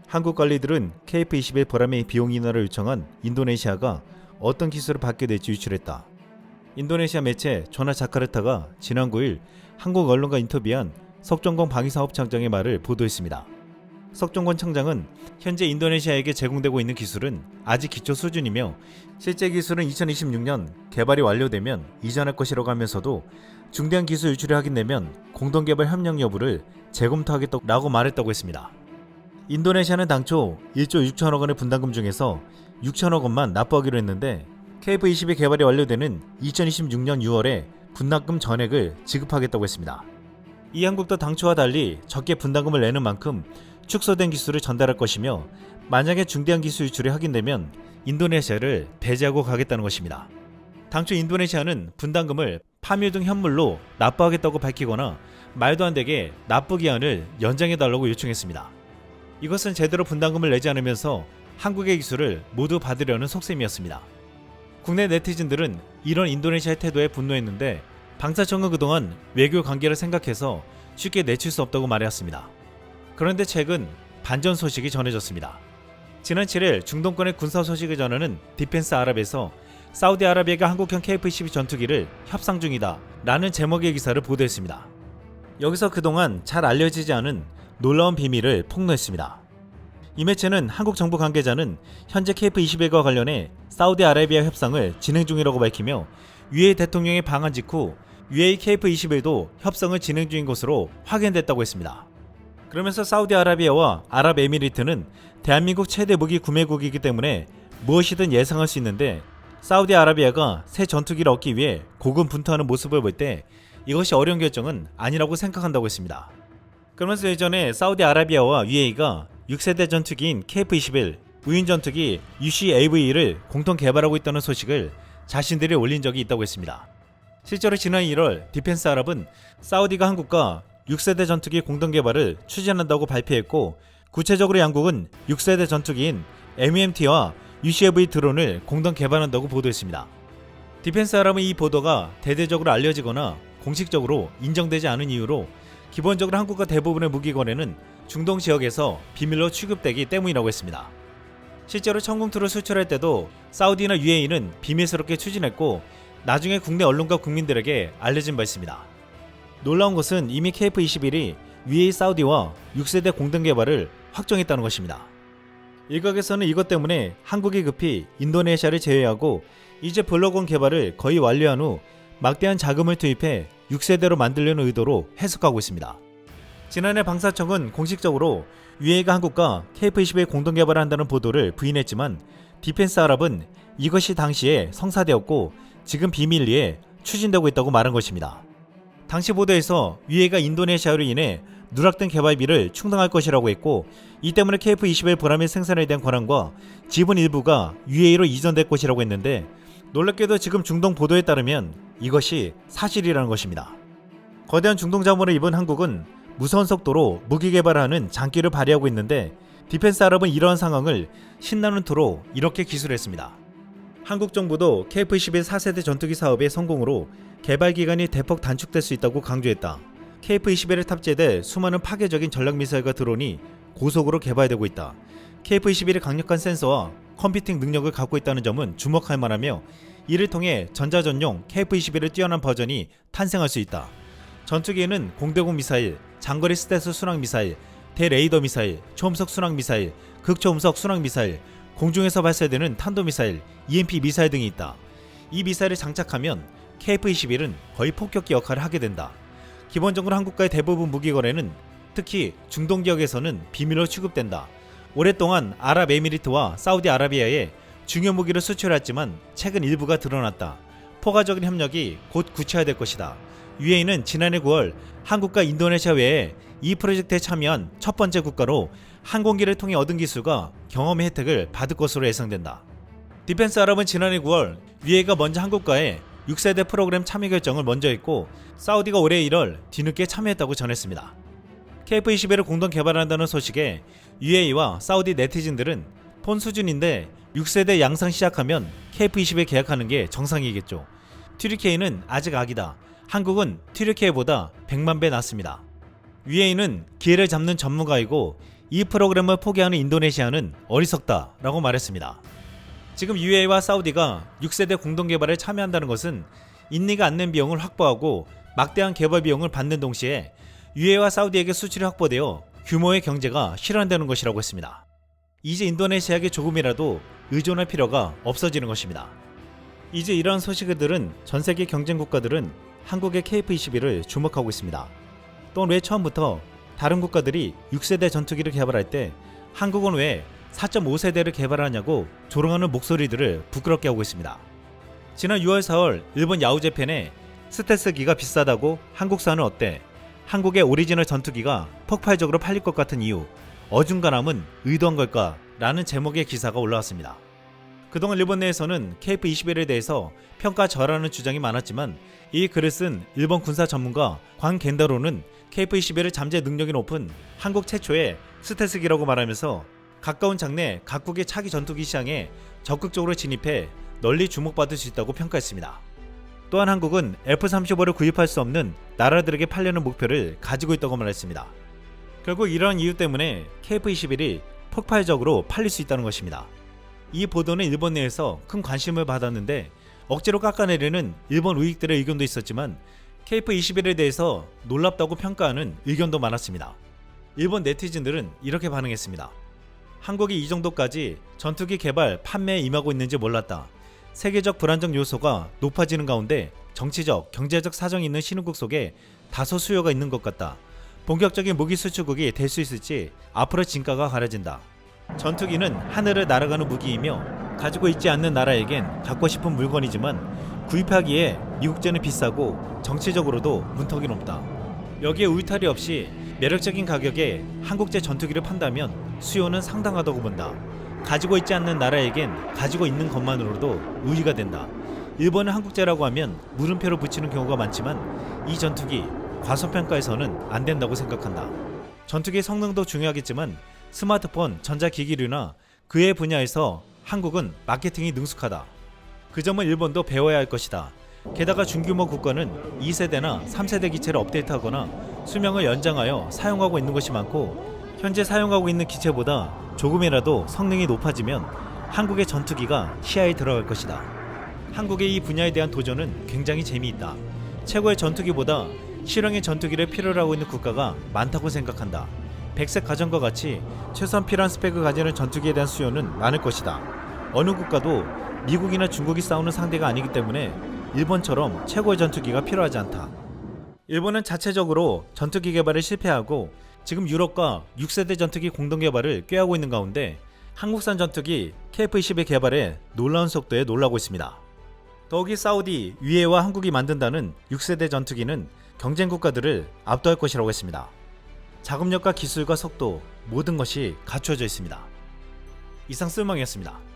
한국 관리들은 KF-21 보람의 비용 인하를 요청한 인도네시아가 어떤 기술을 받게 될지 유출했다. 인도네시아 매체 조나 자카르타가 지난 9일 한국 언론과 인터뷰한 석정권 방위사업청장의 말을 보도했습니다. 석정권 청장은 현재 인도네시아에게 제공되고 있는 기술은 아직 기초 수준이며 실제 기술은 2026년 개발이 완료되면 이전할 것이라고 하면서도 중대한 기술 유출이 확인되면 공동개발 협력 여부를 재검토하겠다고 말했다고 했습니다. 인도네시아는 당초 1조 6천억 원의 분담금 중에서 6천억 원만 납부하기로 했는데 KF-21 개발이 완료되는 2026년 6월에 분담금 전액을 지급하겠다고 했습니다. 이 한국도 당초와 달리 적게 분담금을 내는 만큼 축소된 기술을 전달할 것이며 만약에 중대한 기술 유출이 확인되면 인도네시아를 배제하고 가겠다는 것입니다. 당초 인도네시아는 분담금을 파묘 등 현물로 납부하겠다고 밝히거나 말도 안 되게 납부 기한을 연장해달라고 요청했습니다. 이것은 제대로 분담금을 내지 않으면서 한국의 기술을 모두 받으려는 속셈이었습니다. 국내 네티즌들은 이런 인도네시아의 태도에 분노했는데 방사청은 그동안 외교 관계를 생각해서 쉽게 내칠 수 없다고 말해왔습니다. 그런데 최근 반전 소식이 전해졌습니다. 지난 7일 중동권의 군사 소식을 전하는 디펜스 아랍에서 사우디아라비아가 한국형 KF-12 전투기를 협상 중이다 라는 제목의 기사를 보도했습니다. 여기서 그동안 잘 알려지지 않은 놀라운 비밀을 폭로했습니다. 이 매체는 한국 정부 관계자는 현재 KF-21과 관련해 사우디아라비아 협상을 진행 중이라고 밝히며 UAE 대통령의 방한 직후 UAE KF-21도 협상을 진행 중인 것으로 확인됐다고 했습니다. 그러면서 사우디아라비아와 아랍에미리트는 대한민국 최대 무기 구매국이기 때문에 무엇이든 예상할 수 있는데 사우디아라비아가 새 전투기를 얻기 위해 고군분투하는 모습을 볼 때 이것이 어려운 결정은 아니라고 생각한다고 했습니다. 그러면서 예전에 사우디아라비아와 UAE가 6세대 전투기인 KF-21 우인 전투기 UCAV를 공동 개발하고 있다는 소식을 자신들이 올린 적이 있다고 했습니다. 실제로 지난 1월 디펜스 아랍은 사우디가 한국과 6세대 전투기 공동 개발을 추진한다고 발표했고 구체적으로 양국은 6세대 전투기인 MEMT와 UCAV 드론을 공동 개발한다고 보도했습니다. 디펜스 아랍은 이 보도가 대대적으로 알려지거나 공식적으로 인정되지 않은 이유로 기본적으로 한국과 대부분의 무기 거래는 중동 지역에서 비밀로 취급되기 때문이라고 했습니다. 실제로 천궁2를 수출할 때도 사우디나 UAE는 비밀스럽게 추진했고 나중에 국내 언론과 국민들에게 알려진 바 있습니다. 놀라운 것은 이미 KF-21이 UAE 사우디와 6세대 공동 개발을 확정했다는 것입니다. 일각에서는 이것 때문에 한국이 급히 인도네시아를 제외하고 이제 블록원 개발을 거의 완료한 후 막대한 자금을 투입해 6세대로 만들려는 의도로 해석하고 있습니다. 지난해 방사청은 공식적으로 UAE가 한국과 KF-21 공동 개발을 한다는 보도를 부인했지만 디펜스 아랍은 이것이 당시에 성사되었고 지금 비밀리에 추진되고 있다고 말한 것입니다. 당시 보도에서 UAE가 인도네시아로 인해 누락된 개발비를 충당할 것이라고 했고 이 때문에 KF-21 보람의 생산에 대한 권한과 지분 일부가 UAE로 이전될 것이라고 했는데 놀랍게도 지금 중동 보도에 따르면 이것이 사실이라는 것입니다. 거대한 중동 자본을 입은 한국은 무서운 속도로 무기 개발하는 장기를 발휘하고 있는데 디펜스 아랍은 이러한 상황을 신나는 투로 이렇게 기술했습니다. 한국 정부도 KF-21 4세대 전투기 사업의 성공으로 개발 기간이 대폭 단축될 수 있다고 강조했다. KF-21에 탑재될 수많은 파괴적인 전략미사일과 드론이 고속으로 개발되고 있다. KF-21의 강력한 센서와 컴퓨팅 능력을 갖고 있다는 점은 주목할 만하며 이를 통해 전자전용 KF-21의 뛰어난 버전이 탄생할 수 있다. 전투기에는 공대공 미사일, 장거리 스텔스 순항 미사일, 대레이더 미사일, 초음속 순항 미사일, 극초음속 순항 미사일, 공중에서 발사되는 탄도 미사일, EMP 미사일 등이 있다. 이 미사일을 장착하면 KF-21은 거의 폭격기 역할을 하게 된다. 기본적으로 한국과의 대부분 무기 거래는 특히 중동 지역에서는 비밀로 취급된다. 오랫동안 아랍에미리트와 사우디아라비아에 중요 무기를 수출했지만 최근 일부가 드러났다. 포괄적인 협력이 곧 구체화될 것이다. UAE는 지난해 9월 한국과 인도네시아 외에 이 프로젝트에 참여한 첫 번째 국가로 항공기를 통해 얻은 기술과 경험의 혜택을 받을 것으로 예상된다. 디펜스 아랍은 지난해 9월 UAE가 먼저 한국과의 6세대 프로그램 참여 결정을 먼저 했고 사우디가 올해 1월 뒤늦게 참여했다고 전했습니다. KF-21을 공동 개발한다는 소식에 UAE와 사우디 네티즌들은 폰 수준인데 6세대 양상 시작하면 KF-21 계약하는 게 정상이겠죠. 튀르키예는 아직 아기다. 한국은 튀르키예보다 100만 배 낫습니다. UAE는 기회를 잡는 전문가이고 이 프로그램을 포기하는 인도네시아는 어리석다 라고 말했습니다. 지금 UAE와 사우디가 6세대 공동개발에 참여한다는 것은 인리가 않는 비용을 확보하고 막대한 개발 비용을 받는 동시에 UAE와 사우디에게 수출이 확보되어 규모의 경제가 실현되는 것이라고 했습니다. 이제 인도네시아에게 조금이라도 의존할 필요가 없어지는 것입니다. 이제 이러한 소식들은 전세계 경쟁 국가들은 한국의 KF-21을 주목하고 있습니다. 또한 왜 처음부터 다른 국가들이 6세대 전투기를 개발할 때 한국은 왜 4.5세대를 개발하냐고 조롱하는 목소리들을 부끄럽게 하고 있습니다. 지난 6월 4월 일본 야후재팬에 스텔스기가 비싸다고 한국산은 어때? 한국의 오리지널 전투기가 폭발적으로 팔릴 것 같은 이유 어중간함은 의도한 걸까? 라는 제목의 기사가 올라왔습니다. 그동안 일본 내에서는 KF-21에 대해서 평가 절하는 주장이 많았지만 이 글을 쓴 일본 군사 전문가 광 겐다로는 KF-21의 잠재 능력이 높은 한국 최초의 스텔스기라고 말하면서 가까운 장래 각국의 차기 전투기 시장에 적극적으로 진입해 널리 주목받을 수 있다고 평가했습니다. 또한 한국은 F-35를 구입할 수 없는 나라들에게 팔려는 목표를 가지고 있다고 말했습니다. 결국 이러한 이유 때문에 KF-21이 폭발적으로 팔릴 수 있다는 것입니다. 이 보도는 일본 내에서 큰 관심을 받았는데 억지로 깎아내리는 일본 우익들의 의견도 있었지만 KF-21에 대해서 놀랍다고 평가하는 의견도 많았습니다. 일본 네티즌들은 이렇게 반응했습니다. 한국이 이 정도까지 전투기 개발, 판매에 임하고 있는지 몰랐다. 세계적 불안정 요소가 높아지는 가운데 정치적, 경제적 사정이 있는 신흥국 속에 다소 수요가 있는 것 같다. 본격적인 무기 수출국이 될 수 있을지 앞으로 진가가 가려진다. 전투기는 하늘을 날아가는 무기이며 가지고 있지 않는 나라에겐 갖고 싶은 물건이지만 구입하기에 미국제는 비싸고 정치적으로도 문턱이 높다. 여기에 울타리 없이 매력적인 가격에 한국제 전투기를 판다면 수요는 상당하다고 본다. 가지고 있지 않는 나라에겐 가지고 있는 것만으로도 우위가 된다. 일본은 한국제라고 하면 물음표를 붙이는 경우가 많지만 이 전투기 과소평가해서는 안 된다고 생각한다. 전투기의 성능도 중요하겠지만 스마트폰, 전자기기류나 그의 분야에서 한국은 마케팅이 능숙하다. 그 점은 일본도 배워야 할 것이다. 게다가 중규모 국가는 2세대나 3세대 기체를 업데이트하거나 수명을 연장하여 사용하고 있는 것이 많고 현재 사용하고 있는 기체보다 조금이라도 성능이 높아지면 한국의 전투기가 시야에 들어갈 것이다. 한국의 이 분야에 대한 도전은 굉장히 재미있다. 최고의 전투기보다 실용의 전투기를 필요로 하고 있는 국가가 많다고 생각한다. 백색 가전과 같이 최소한 필요한 스펙을 가지는 전투기에 대한 수요는 많을 것이다. 어느 국가도 미국이나 중국이 싸우는 상대가 아니기 때문에 일본처럼 최고의 전투기가 필요하지 않다. 일본은 자체적으로 전투기 개발에 실패하고 지금 유럽과 6세대 전투기 공동 개발을 꾀하고 있는 가운데 한국산 전투기 KF-21 개발에 놀라운 속도에 놀라고 있습니다. 더욱이 사우디, UAE와 한국이 만든다는 6세대 전투기는 경쟁 국가들을 압도할 것이라고 했습니다. 자금력과 기술과 속도 모든 것이 갖추어져 있습니다. 이상 쓸망이었습니다.